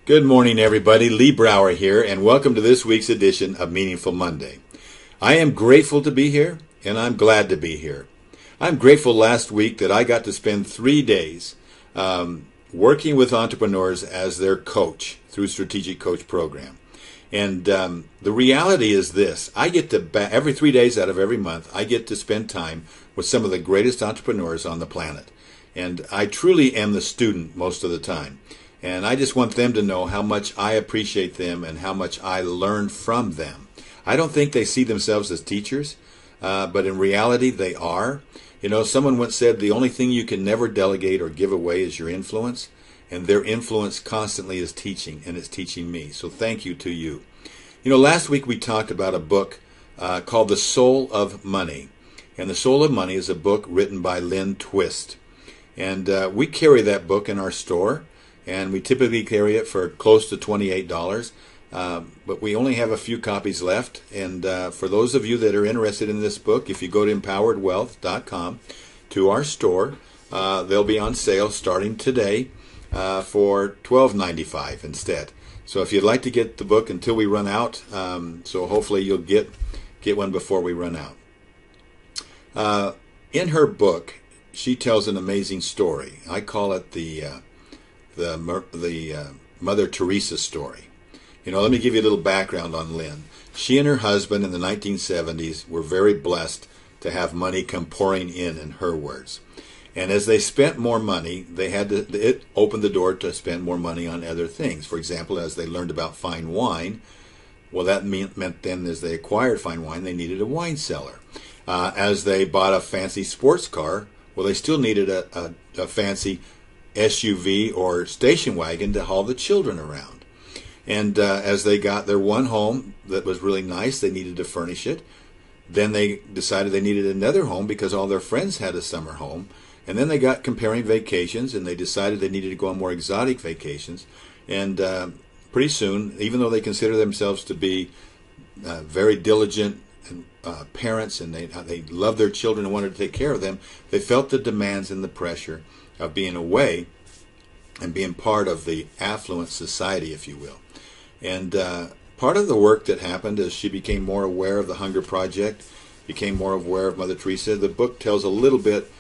Good morning, everybody. Lee Brower here, and welcome to this week's edition of Meaningful Monday. I am grateful to be here, and I'm glad to be here. I'm grateful last week that I got to spend 3 days working with entrepreneurs as their coach through Strategic Coach Program. And the reality is this: I get to, every 3 days out of every month, I get to spend time with some of the greatest entrepreneurs on the planet. And I truly am the student most of the time. And I just want them to know how much I appreciate them and how much I learn from them. I don't think they see themselves as teachers, but in reality they are. You know, someone once said the only thing you can never delegate or give away is your influence. And their influence constantly is teaching, and it's teaching me. So thank you to you. You know, last week we talked about a book called The Soul of Money. And The Soul of Money is a book written by Lynne Twist. And we carry that book in our store. And we typically carry it for close to $28, but we only have a few copies left. And for those of you that are interested in this book, if you go to empoweredwealth.com to our store, they'll be on sale starting today for $12.95 instead. So if you'd like to get the book until we run out, so hopefully you'll get one before we run out. In her book, she tells an amazing story. I call it the Mother Teresa story. You know, let me give you a little background on Lynne. She and her husband in the 1970s were very blessed to have money come pouring in her words. And as they spent more money, it opened the door to spend more money on other things. For example, as they learned about fine wine, well, that meant then as they acquired fine wine, they needed a wine cellar. As they bought a fancy sports car, well, they still needed a fancy SUV or station wagon to haul the children around. And as they got their one home that was really nice, they needed to furnish it. Then they decided they needed another home because all their friends had a summer home. And then they got comparing vacations, and they decided they needed to go on more exotic vacations. And pretty soon, even though they consider themselves to be very diligent parents, and they loved their children and wanted to take care of them, they felt the demands and the pressure of being away and being part of the affluent society, if you will. And part of the work that happened as she became more aware of the Hunger Project, became more aware of Mother Teresa. The book tells a little bit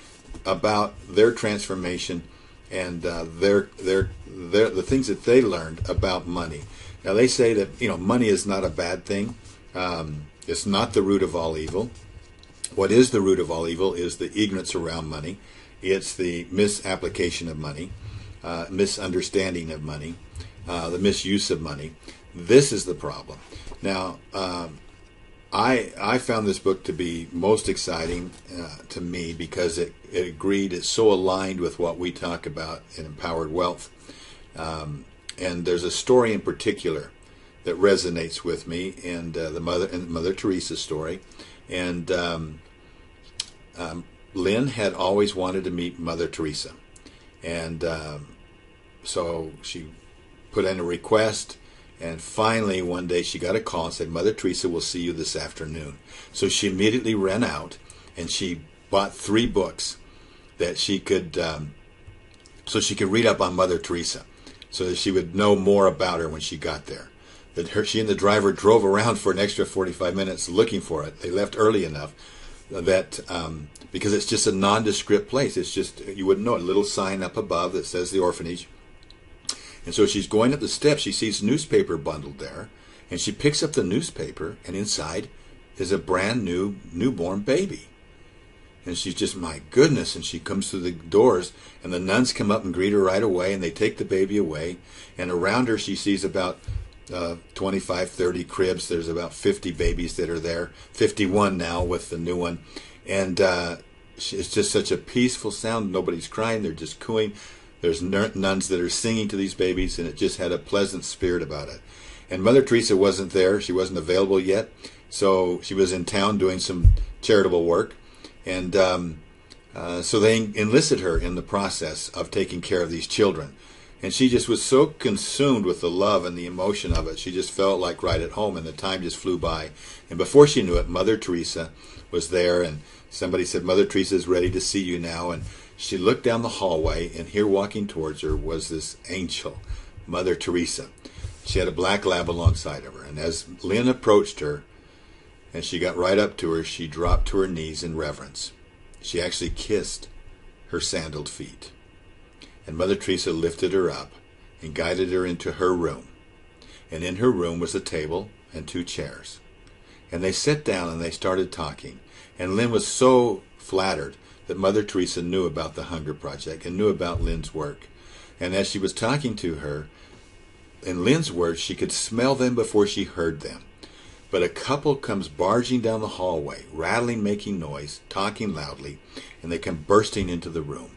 about their transformation and the things that they learned about money. Now, they say that, you know, money is not a bad thing. It's not the root of all evil. What is the root of all evil is the ignorance around money. It's the misapplication of money, misunderstanding of money, the misuse of money. This is the problem. Now, I found this book to be most exciting to me because it's so aligned with what we talk about in Empowered Wealth. And there's a story in particular that resonates with me, and the Mother Teresa story. And Lynne had always wanted to meet Mother Teresa, and so she put in a request, and finally one day she got a call and said, "Mother Teresa will see you this afternoon." So she immediately ran out and she bought 3 books that she could read up on Mother Teresa, so that she would know more about her when she got there. She and the driver drove around for an extra 45 minutes looking for it. They left early enough that because it's just a nondescript place. It's just, you wouldn't know it. A little sign up above that says the orphanage. And so she's going up the steps. She sees newspaper bundled there, and she picks up the newspaper, and inside is a brand new newborn baby. And she's just, my goodness. And she comes through the doors, and the nuns come up and greet her right away, and they take the baby away. And around her she sees about 25, 30 cribs. There's about 50 babies that are there, 51 now with the new one. And it's just such a peaceful sound. Nobody's crying. They're just cooing. There's nuns that are singing to these babies, and it just had a pleasant spirit about it. And Mother Teresa wasn't there. She wasn't available yet. So she was in town doing some charitable work. And so they enlisted her in the process of taking care of these children. And she just was so consumed with the love and the emotion of it. She just felt like right at home, and the time just flew by. And before she knew it, Mother Teresa was there, and somebody said, "Mother Teresa is ready to see you now." And she looked down the hallway, and here walking towards her was this angel, Mother Teresa. She had a black lab alongside of her, and as Lynne approached her and she got right up to her, she dropped to her knees in reverence. She actually kissed her sandaled feet. And Mother Teresa lifted her up and guided her into her room. And in her room was a table and 2 chairs. And they sat down and they started talking. And Lynne was so flattered that Mother Teresa knew about the Hunger Project and knew about Lynne's work. And as she was talking to her, in Lynne's words, she could smell them before she heard them. But a couple comes barging down the hallway, rattling, making noise, talking loudly, and they come bursting into the room.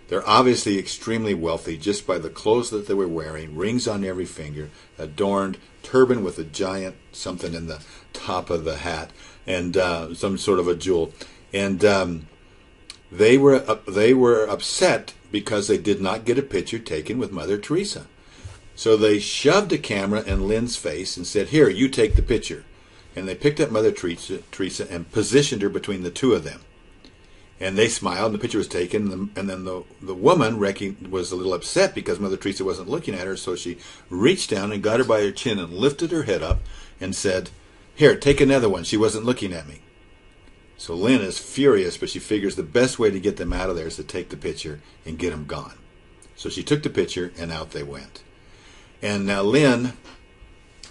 They're obviously extremely wealthy just by the clothes that they were wearing, rings on every finger, adorned, turban with a giant something in the top of the hat, and some sort of a jewel. And they were upset because they did not get a picture taken with Mother Teresa. So they shoved a camera in Lynne's face and said, "Here, you take the picture." And they picked up Mother Teresa and positioned her between the 2 of them. And they smiled, and the picture was taken, and then the woman was a little upset because Mother Teresa wasn't looking at her, so she reached down and got her by her chin and lifted her head up and said, "Here, take another one. She wasn't looking at me." So Lynne is furious, but she figures the best way to get them out of there is to take the picture and get them gone. So she took the picture, and out they went. And now Lynne,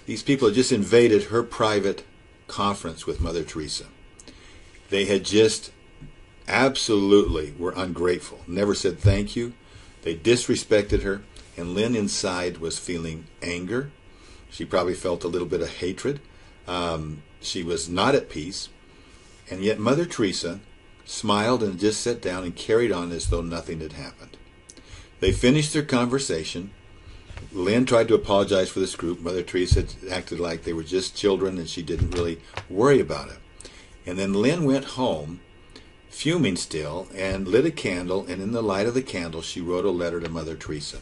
these people had just invaded her private conference with Mother Teresa. They had just absolutely were ungrateful, never said thank you. They disrespected her, and Lynne inside was feeling anger. She probably felt a little bit of hatred. She was not at peace, and yet Mother Teresa smiled and just sat down and carried on as though nothing had happened. They finished their conversation. Lynne tried to apologize for this group. Mother Teresa acted like they were just children and she didn't really worry about it. And then Lynne went home, fuming still, and lit a candle, and in the light of the candle she wrote a letter to Mother Teresa.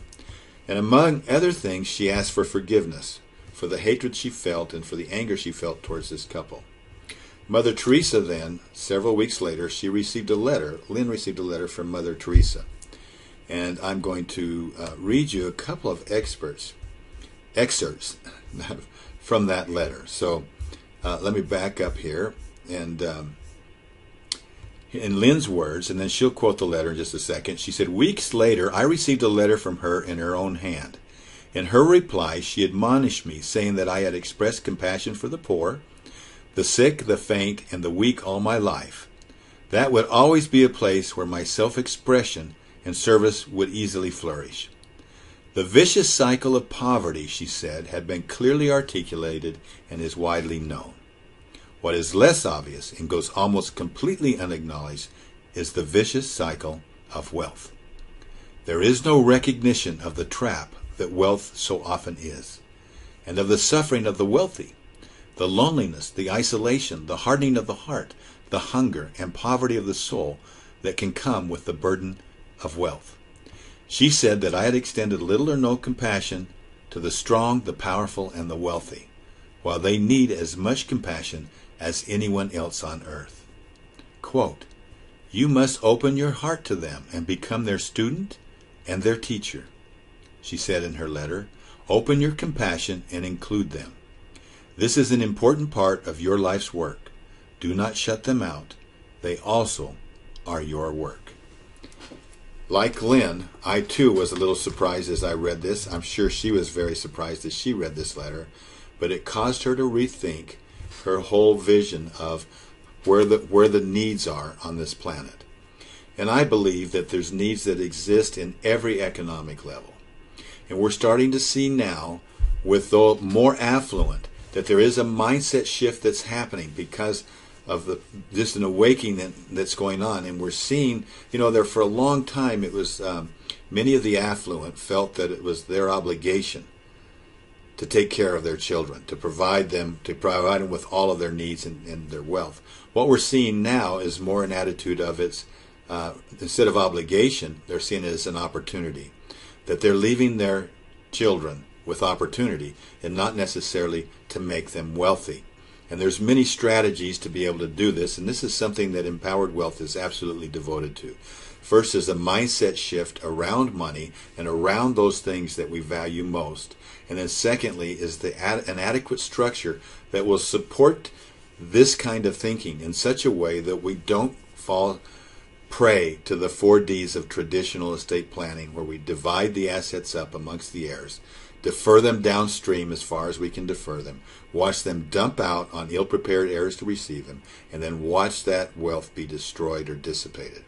And among other things, she asked for forgiveness for the hatred she felt and for the anger she felt towards this couple. Mother Teresa then, several weeks later, she received a letter. Lynne received a letter from Mother Teresa. And I'm going to read you a couple of excerpts from that letter. So let me back up here. And in Lynne's words, and then she'll quote the letter in just a second, she said, "Weeks later, I received a letter from her in her own hand. In her reply, she admonished me, saying that I had expressed compassion for the poor, the sick, the faint, and the weak all my life. That would always be a place where my self-expression and service would easily flourish. The vicious cycle of poverty," she said, "had been clearly articulated and is widely known. What is less obvious and goes almost completely unacknowledged is the vicious cycle of wealth. There is no recognition of the trap that wealth so often is, and of the suffering of the wealthy, the loneliness, the isolation, the hardening of the heart, the hunger and poverty of the soul that can come with the burden of wealth. She said that I had extended little or no compassion to the strong, the powerful, and the wealthy, while they need as much compassion as anyone else on earth. Quote, "You must open your heart to them and become their student and their teacher," she said in her letter. "Open your compassion and include them. This is an important part of your life's work. Do not shut them out. They also are your work." Like Lynne, I too was a little surprised as I read this. I'm sure she was very surprised as she read this letter, but it caused her to rethink her whole vision of where the needs are on this planet. And I believe that there's needs that exist in every economic level. And we're starting to see now, with the more affluent, that there is a mindset shift that's happening because of just an awakening that's going on. And we're seeing, there for a long time it was many of the affluent felt that it was their obligation to take care of their children, to provide them with all of their needs and their wealth. What we're seeing now is more an attitude of it's instead of obligation, they're seeing it as an opportunity, that they're leaving their children with opportunity and not necessarily to make them wealthy. And there's many strategies to be able to do this, and this is something that Empowered Wealth is absolutely devoted to. First is a mindset shift around money and around those things that we value most. And then secondly is an adequate structure that will support this kind of thinking in such a way that we don't fall prey to the 4Ds of traditional estate planning, where we divide the assets up amongst the heirs, defer them downstream as far as we can defer them, watch them dump out on ill-prepared heirs to receive them, and then watch that wealth be destroyed or dissipated.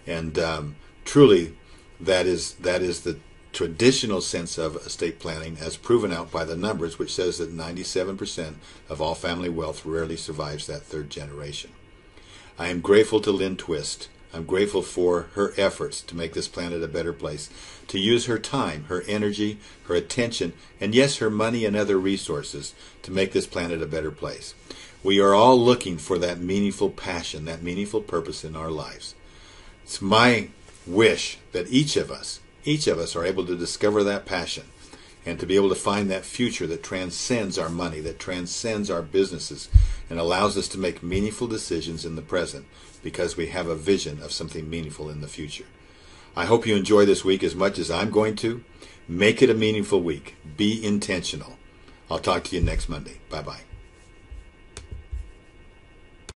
And truly, that is the traditional sense of estate planning, as proven out by the numbers, which says that 97% of all family wealth rarely survives that third generation. I am grateful to Lynne Twist. I'm grateful for her efforts to make this planet a better place, to use her time, her energy, her attention, and yes, her money and other resources to make this planet a better place. We are all looking for that meaningful passion, that meaningful purpose in our lives. It's my wish that each of us are able to discover that passion and to be able to find that future that transcends our money, that transcends our businesses, and allows us to make meaningful decisions in the present because we have a vision of something meaningful in the future. I hope you enjoy this week as much as I'm going to. Make it a meaningful week. Be intentional. I'll talk to you next Monday. Bye-bye.